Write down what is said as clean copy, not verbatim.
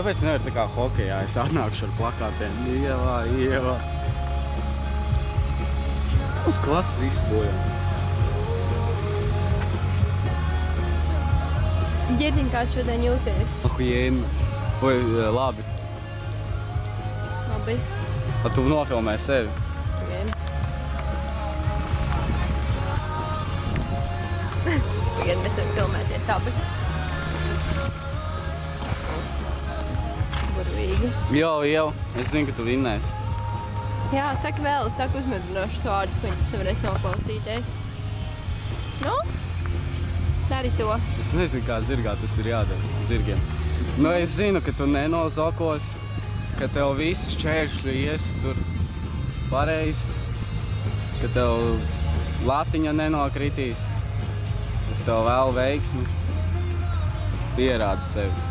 Kāpēc nevar tā kā hokejā? Es atnākšu ar plakātiem. Ievā. Uz klases visu bojā. Ģirdiņ, kā šodien jūties? Ahujēni. Vai labi. Labi. Tu nofilmē sevi. Tagad mēs varam filmēties abi. Burvīgi. Jau. Es zinu, ka tu vinnēsi. Jā, saka vēl, saka uzmedrinošus vārdus, ko viņas nevarēs noklausīties. Nu? Dari to. Es nezinu, kā zirgā tas ir jādara zirgiem. Nu, es zinu, ka tu nenozokos, ka tev visi šķēršļi ies tur pareizi, ka tev latiņa nenokritīs. Es tev vēlu veiksmi. Pierādi sevi.